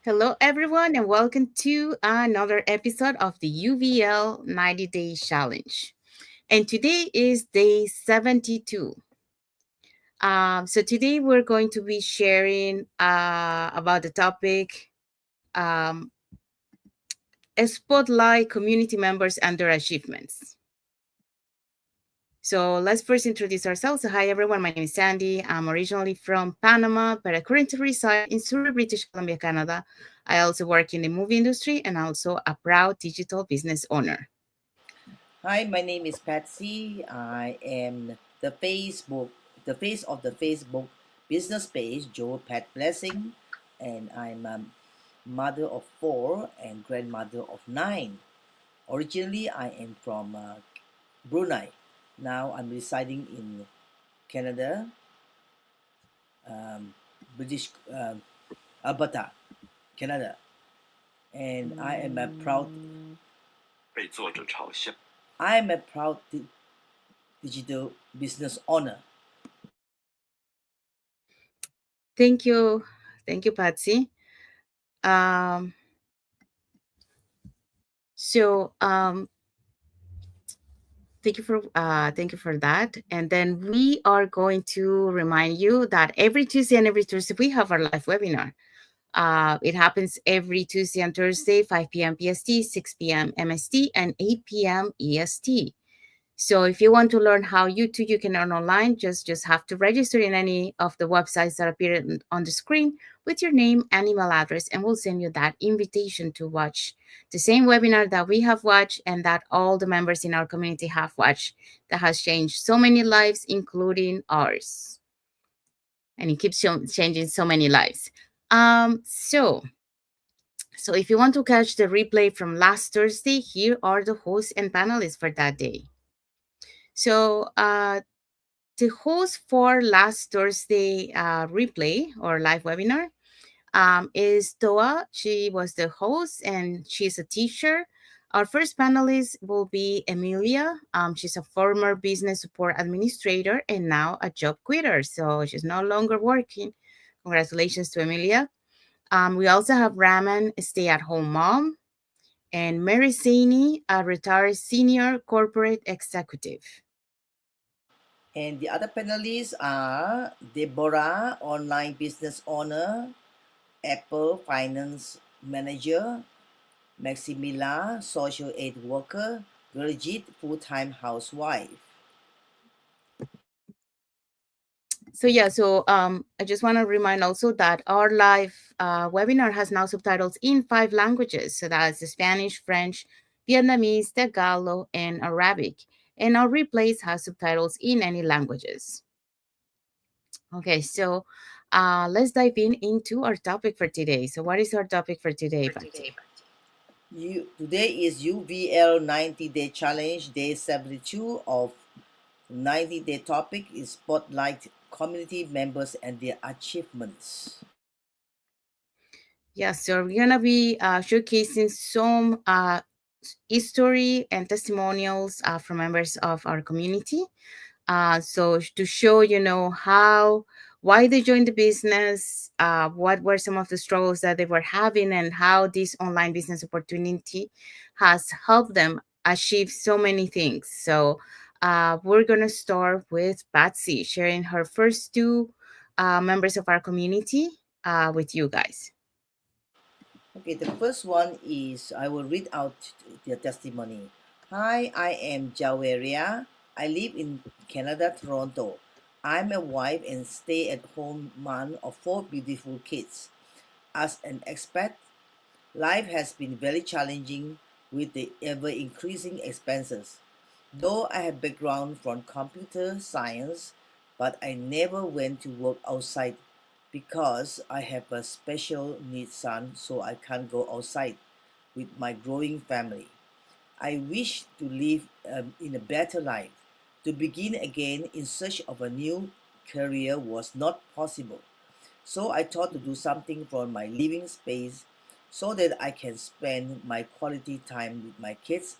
Hello, everyone, and welcome to another episode of the UVL 90 Day Challenge. And today is day 72. So, today we're going to be sharing about the topic um, Spotlight Community Members and Their Achievements. So let's first introduce ourselves. So, hi everyone, my name is Sandy. I'm originally from Panama, but I currently reside in Surrey, British Columbia, Canada. I also work in the movie industry and also a proud digital business owner. Hi, my name is Patsy. I am the face of the Facebook business page, Joe Pat Blessing, and I'm a mother of four and grandmother of nine. Originally, I am from Brunei. Now I'm residing in Canada, um, British Alberta, Canada, and I am a proud digital business owner. Thank you. Thank you, Patsy. Um, so thank you for that. And then we are going to remind you that every Tuesday and every Thursday we have our live webinar. It happens every Tuesday and Thursday, 5 p.m. PST, 6 p.m. MST, and 8 p.m. EST. So if you want to learn how you can earn online, just have to register in any of the websites that appear on the screen with your name and email address, and we'll send you that invitation to watch the same webinar that we have watched and that all the members in our community have watched that has changed so many lives, including ours. And it keeps changing so many lives. Um, so so if you want to catch the replay from last Thursday, here are the hosts and panelists for that day. So the host for last Thursday replay or live webinar is Toa. She was the host and she's a teacher. Our first panelist will be Emilia. She's a former business support administrator and now a job quitter. So she's no longer working. Congratulations to Emilia. We also have Raman, a stay at home mom, and Mary Saini, a retired senior corporate executive. And the other panelists are Deborah, online business owner, Apple finance manager, Maximila, social aid worker, Gurjit, full-time housewife. So I just want to remind also that our live webinar has now subtitles in 5 languages. So that's Spanish, French, Vietnamese, Tagalog, and Arabic. And our replays have subtitles in any languages. Okay, so let's dive into our topic for today. So what is our topic for today, Bhakti? Today is UVL 90-day challenge, day 72 of 90-day topic is spotlight community members and their achievements. Yeah, so we're gonna be showcasing some history and testimonials from members of our community. So to show, how, why they joined the business, what were some of the struggles that they were having, and how this online business opportunity has helped them achieve so many things. So we're gonna start with Patsy sharing her first two members of our community with you guys. Okay, the first one is I will read out the testimony. Hi, I am Jaweria. I live in Canada, Toronto. I'm a wife and stay at home mom of four beautiful kids. As an expat, life has been very challenging with the ever increasing expenses. Though I have background from computer science, but I never went to work outside because I have a special needs son, so I can't go outside with my growing family. I wish to live in a better life. To begin again in search of a new career was not possible. So I thought to do something for my living space so that I can spend my quality time with my kids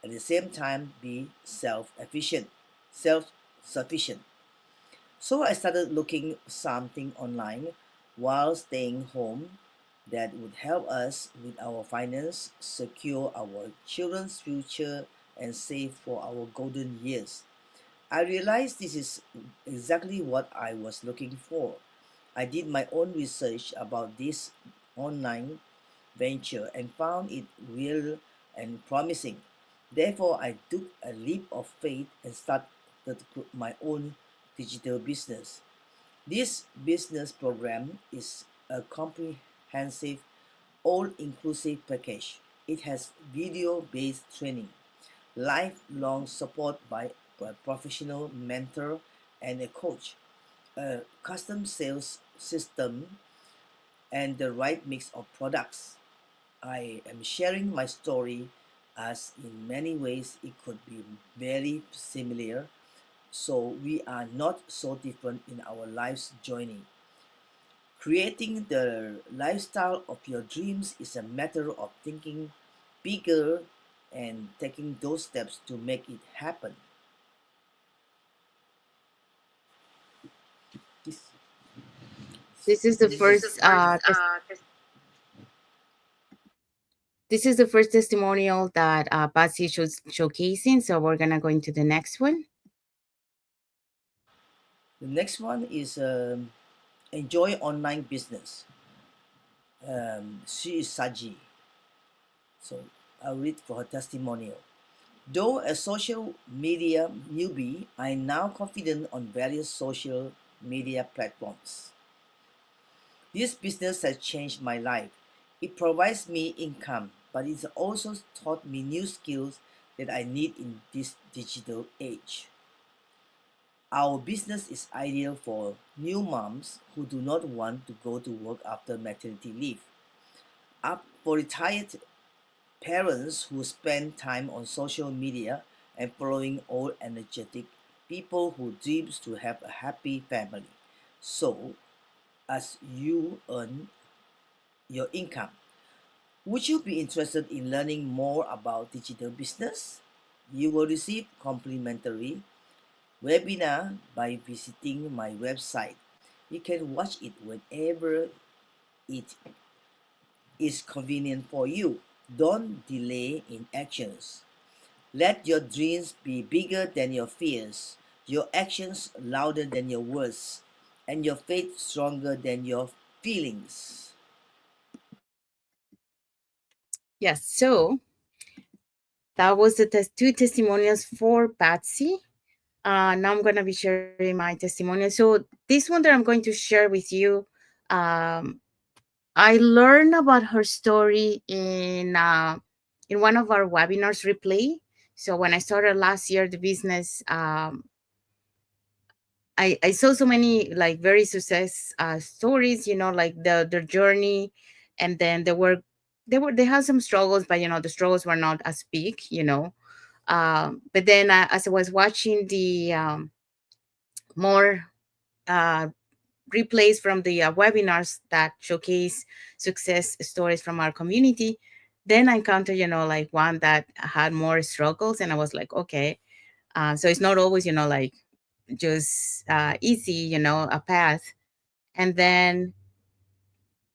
at the same time be self-sufficient. So I started looking something online while staying home. that would help us with our finance, secure our children's future, and save for our golden years. I realized this is exactly what I was looking for. I did my own research about this online venture and found it real and promising. Therefore, I took a leap of faith and started my own digital business. This business program is a comprehensive, all inclusive package. It has video based training, lifelong support by a professional mentor and a coach, a custom sales system, and the right mix of products. I am sharing my story as in many ways it could be very similar, so we are not so different in our life's journey. Creating the lifestyle of your dreams is a matter of thinking bigger and taking those steps to make it happen. This, This is the this is first this is the first testimonial that Patsy is showcasing. So we're gonna go into the next one. the next one is enjoy online business. She is Saji. So I'll read for her testimonial. Though a social media newbie, I am now confident on various social media platforms. This business has changed my life. It provides me income, but it's also taught me new skills that I need in this digital age. Our business is ideal for new moms who do not want to go to work after maternity leave. Up for retired parents who spend time on social media and following all energetic people who dreams to have a happy family. So, as you earn your income, would you be interested in learning more about digital business? You will receive complimentary webinar by visiting my website. You can watch it whenever it is convenient for you. Don't delay in actions. Let your dreams be bigger than your fears, your actions louder than your words, and your faith stronger than your feelings. Yes. So that was the two testimonials for Patsy. Now I'm gonna be sharing my testimonial. So this one that I'm going to share with you, um, I learned about her story in one of our webinars replay. So when I started last year the business, I saw so many like very success stories, you know, like their journey, and then they had some struggles, but you know the struggles were not as big, you know. But then as I was watching the more uh, replays from the webinars that showcase success stories from our community, then I encountered, you know, like one that had more struggles, and I was like, okay, so it's not always, you know, like just easy, you know, a path. And then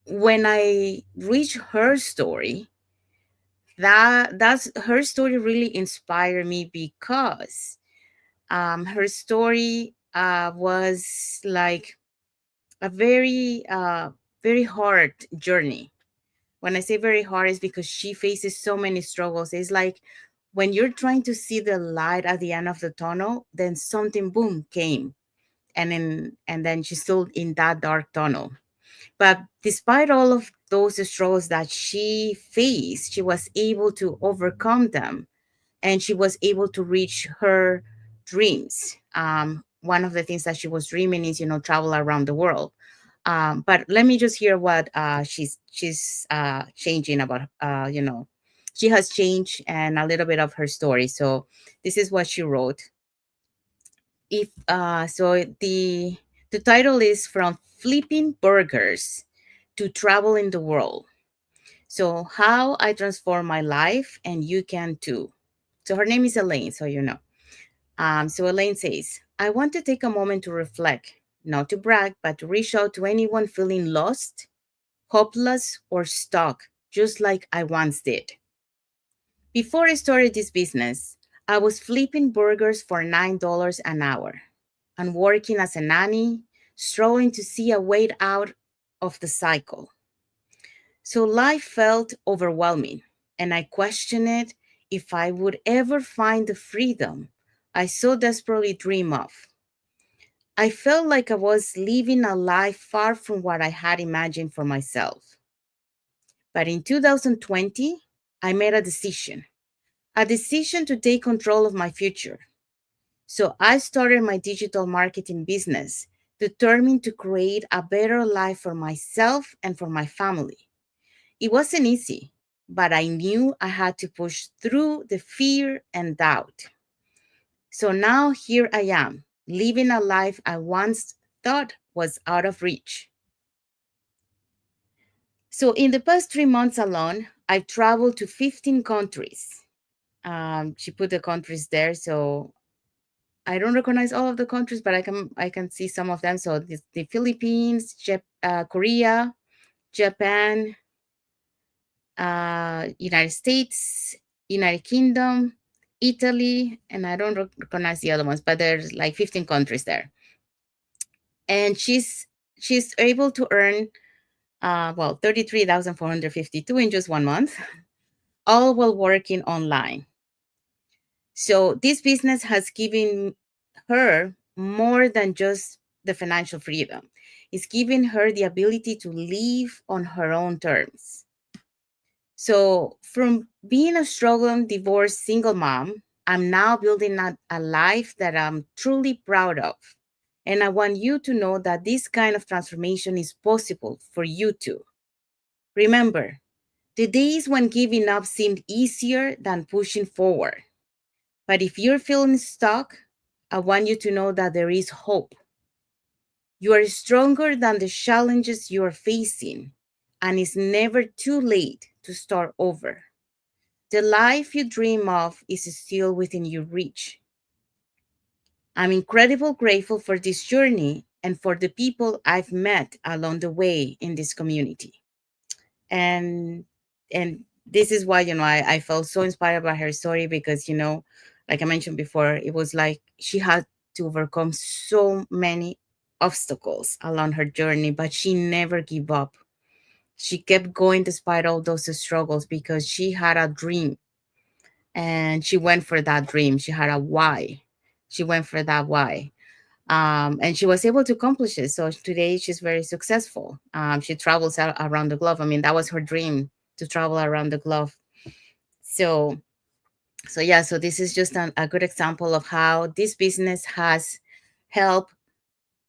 when I reached her story, that's her story really inspired me because her story was like a very hard journey. When I say very hard, is because she faces so many struggles. It's like when you're trying to see the light at the end of the tunnel, then something boom came, and then she's still in that dark tunnel. But despite all of those struggles that she faced, she was able to overcome them, and she was able to reach her dreams. One of the things that she was dreaming is, you know, travel around the world. But let me just hear what she's changing about. You know, she has changed and a little bit of her story. So this is what she wrote. If so, the title is From Flipping Burgers to Traveling the World. So how I transform my life, and you can too. So her name is Elaine, so you know. So Elaine says, I want to take a moment to reflect, not to brag, but to reach out to anyone feeling lost, hopeless, or stuck, just like I once did. Before I started this business, I was flipping burgers for $9 an hour and working as a nanny, struggling to see a way out of the cycle. So life felt overwhelming, and I questioned if I would ever find the freedom I so desperately dream of. I felt like I was living a life far from what I had imagined for myself. But in 2020, I made a decision to take control of my future. So I started my digital marketing business, determined to create a better life for myself and for my family. It wasn't easy, but I knew I had to push through the fear and doubt. So now here I am, living a life I once thought was out of reach. So in the past 3 months alone, I've traveled to 15 countries. She put the countries there, so I don't recognize all of the countries, but I can see some of them. So the Philippines, Korea, Japan, United States, United Kingdom, Italy, and I don't recognize the other ones, but there's like 15 countries there. And she's able to earn 33,452 in just 1 month, all while working online. So this business has given her more than just the financial freedom. It's giving her the ability to live on her own terms. So from being a struggling divorced single mom, I'm now building a life that I'm truly proud of. And I want you to know that this kind of transformation is possible for you too. Remember, the days when giving up seemed easier than pushing forward. But if you're feeling stuck, I want you to know that there is hope. You are stronger than the challenges you are facing, and it's never too late to start over. The life you dream of is still within your reach. I'm incredibly grateful for this journey and for the people I've met along the way in this community. And and this is why I felt so inspired by her story because like I mentioned before, it was like she had to overcome so many obstacles along her journey, but she never gave up. She kept going despite all those struggles because she had a dream and she went for that dream. She had a why. She went for that why. And she was able to accomplish it. So today she's very successful. She travels around the globe. I mean, that was her dream, to travel around the globe. So, so yeah. So this is just a good example of how this business has helped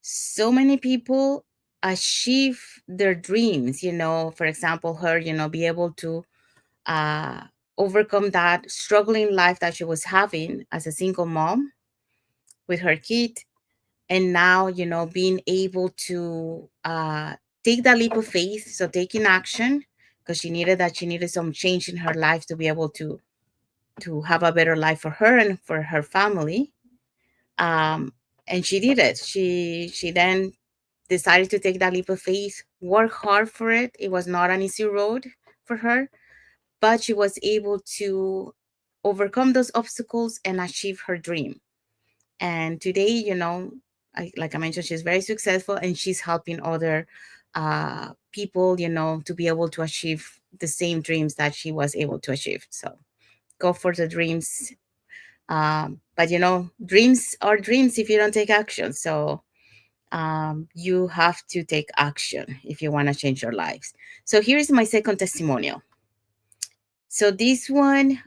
so many people achieve their dreams. For example, her, be able to uh, overcome that struggling life that she was having as a single mom with her kid, and now being able to take that leap of faith, so taking action, because she needed some change in her life to be able to have a better life for her and for her family. um, and she did it. She then decided to take that leap of faith, work hard for it. It was not an easy road for her, but she was able to overcome those obstacles and achieve her dream. And today, like I mentioned, she's very successful and she's helping other people, to be able to achieve the same dreams that she was able to achieve. So go for the dreams. But dreams are dreams if you don't take action. So you have to take action if you want to change your lives. So here's my second testimonial. So this one,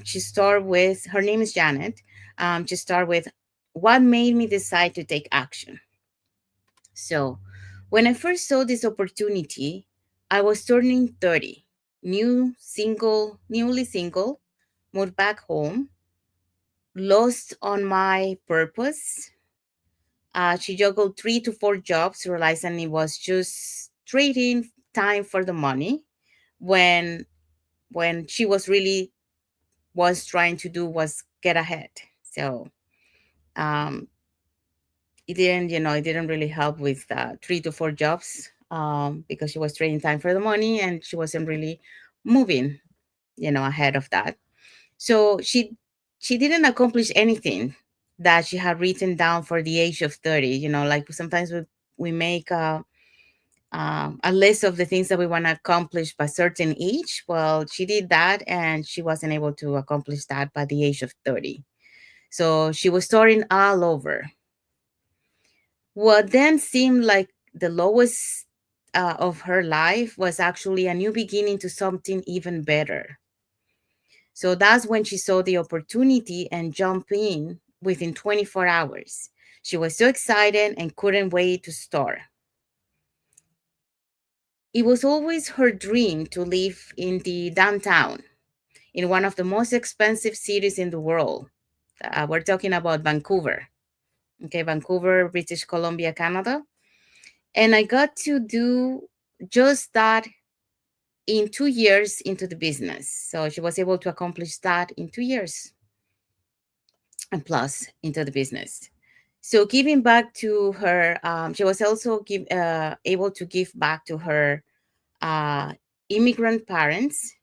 she start with, her name is Janet. She start with, what made me decide to take action? So when I first saw this opportunity, I was turning 30, newly single, moved back home, lost on my purpose. She juggled 3 to 4 jobs, realizing it was just trading time for the money when she was trying to do was get ahead. So um, it didn't really help with 3 to 4 jobs. because she was trading time for the money and she wasn't really moving, ahead of that. So she didn't accomplish anything that she had written down for the age of 30. Like sometimes we make a list of the things that we want to accomplish by certain age. Well, she did that and she wasn't able to accomplish that by the age of 30. So she was starting all over. What then seemed like the lowest of her life was actually a new beginning to something even better. So that's when she saw the opportunity and jumped in within 24 hours. She was so excited and couldn't wait to start. It was always her dream to live in the downtown, in one of the most expensive cities in the world. We're talking about Vancouver. Okay, Vancouver, British Columbia, Canada. And I got to do just that in 2 years into the business. So she was able to accomplish that in 2 years and plus into the business. So giving back to her, she was also able to give back to her uh, immigrant parents,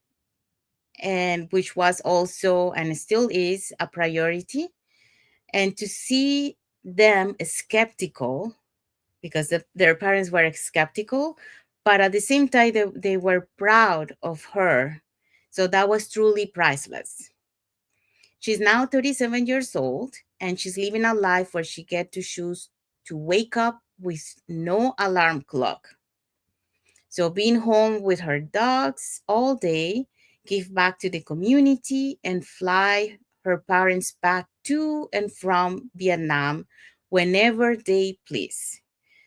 and which was also and still is a priority. And to see them skeptical because their parents were skeptical, but at the same time, they were proud of her. So that was truly priceless. She's now 37 years old and she's living a life where she get to choose to wake up with no alarm clock. So being home with her dogs all day, give back to the community and fly her parents back to and from Vietnam whenever they please.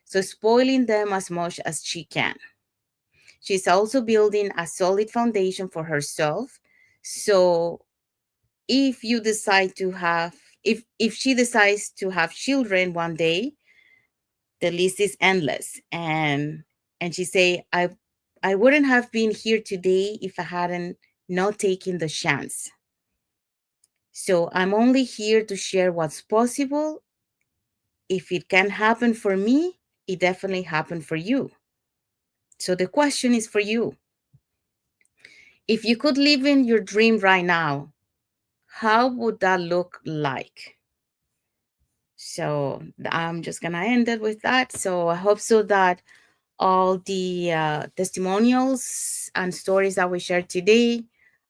So spoiling them as much as she can. She's also building a solid foundation for herself. So if you decide to have if she decides to have children one day, the list is endless. And she say, I wouldn't have been here today if I hadn't not taken the chance. So I'm only here to share what's possible. If it can happen for me, it definitely happened for you. So the question is for you. If you could live in your dream right now, how would that look like? So I'm just gonna end it with that. So I hope so that all the testimonials and stories that we shared today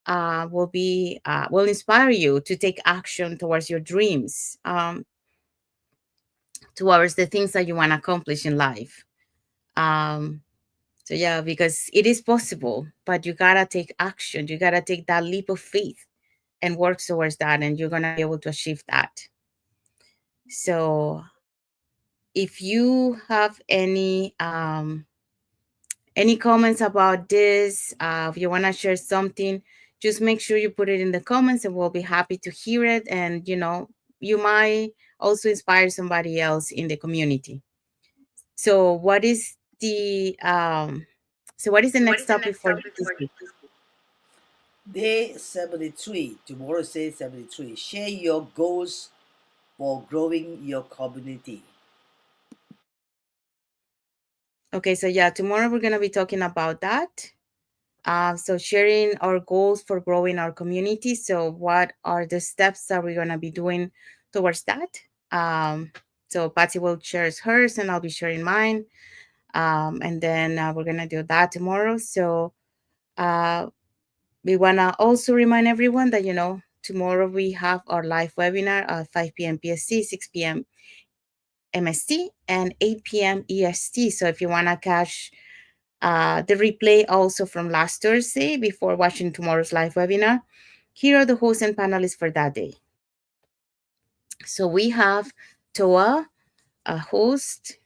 will inspire you to take action towards your dreams, towards the things that you want to accomplish in life. Um, so yeah, because it is possible, but you gotta take action. You gotta take that leap of faith and work towards that, and you're gonna be able to achieve that. So if you have any comments about this, if you want to share something, just make sure you put it in the comments and we'll be happy to hear it. And, you might also inspire somebody else in the community. So what is the next topic for this week? Day 73. Tomorrow is day 73. Share your goals for growing your community. Okay, so yeah, tomorrow we're going to be talking about that. So sharing our goals for growing our community. So what are the steps that we're gonna be doing towards that? So Patsy will share hers, and I'll be sharing mine. And then we're gonna do that tomorrow. So uh, we wanna also remind everyone that tomorrow we have our live webinar at 5 p.m. PST, 6 p.m. MST, and 8 p.m. EST. So if you wanna catch the replay also from last Thursday before watching tomorrow's live webinar, here are the hosts and panelists for that day. So we have Toa, a host.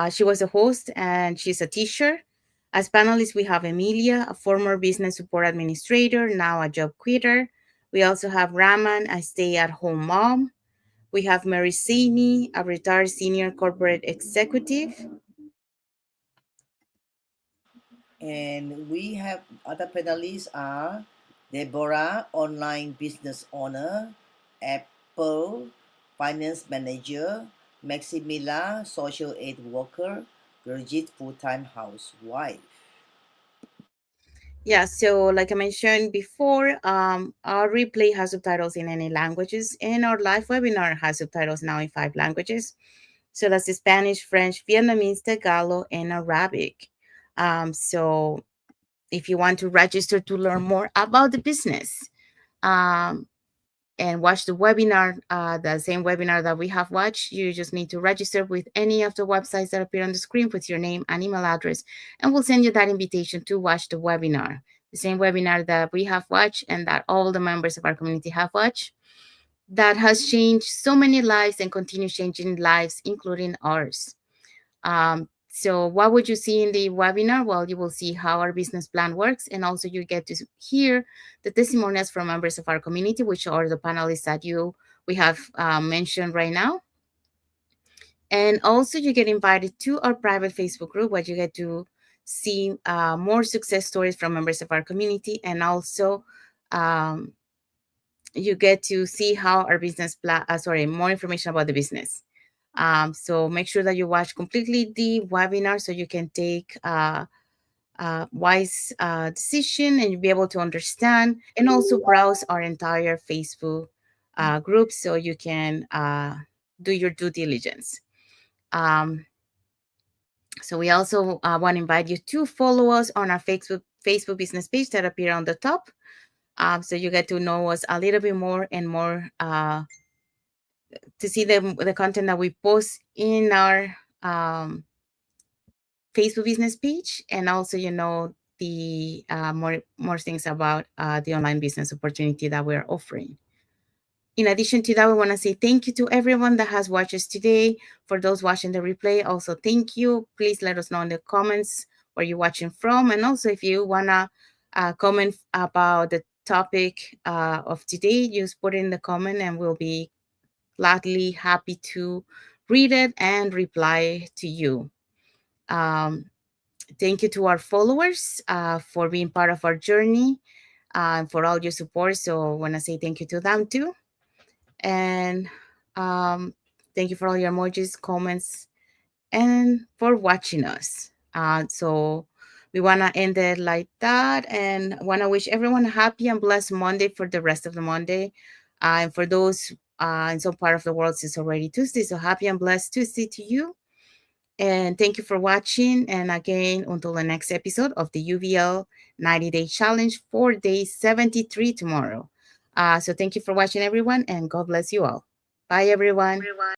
She was a host and she's a teacher. As panelists, we have Emilia, a former business support administrator, now a job quitter. We also have Raman, a stay-at-home mom. We have Mary Saini, a retired senior corporate executive. And we have other panelists are Deborah, online business owner, Apple finance manager, Maximila, social aid worker, Brigitte full-time housewife. Yeah, so like I mentioned before, our replay has subtitles in any languages, and our live webinar has subtitles now in 5 languages. So that's Spanish, French, Vietnamese, Tagalog, and Arabic. So if you want to register to learn more about the business, um, and watch the same webinar that we have watched, you just need to register with any of the websites that appear on the screen with your name and email address, and we'll send you that invitation to watch the webinar. The same webinar that we have watched and that all the members of our community have watched, that has changed so many lives and continues changing lives, including ours. So what would you see in the webinar? Well, you will see how our business plan works, and also you get to hear the testimonials from members of our community, which are the panelists that we have mentioned right now. And also you get invited to our private Facebook group where you get to see more success stories from members of our community, and also um, you get to see how our business plan, more information about the business. So make sure that you watch completely the webinar so you can take wise decision and you'll be able to understand, and also browse our entire Facebook group so you can do your due diligence. Um, so we also want to invite you to follow us on our Facebook business page that appear on the top. So you get to know us a little bit more and more, to see the content that we post in our um, Facebook business page, and also the more things about the online business opportunity that we're offering. In addition to that, we want to say thank you to everyone that has watched us today. For those watching the replay, also thank you. Please let us know in the comments where you're watching from, and also if you wanna comment about the topic of today, just put it in the comment, and we'll be gladly happy to read it and reply to you. Um, Thank you to our followers for being part of our journey and for all your support. So I want to say thank you to them too. And um, thank you for all your emojis, comments, and for watching us. So we want to end it like that, and want to wish everyone a happy and blessed Monday for the rest of the Monday. And for those in some part of the world, it's already Tuesday. So happy and blessed Tuesday to you. And thank you for watching. And again, until the next episode of the UVL 90-day challenge for day 73 tomorrow. So thank you for watching, everyone, and God bless you all. Bye, everyone.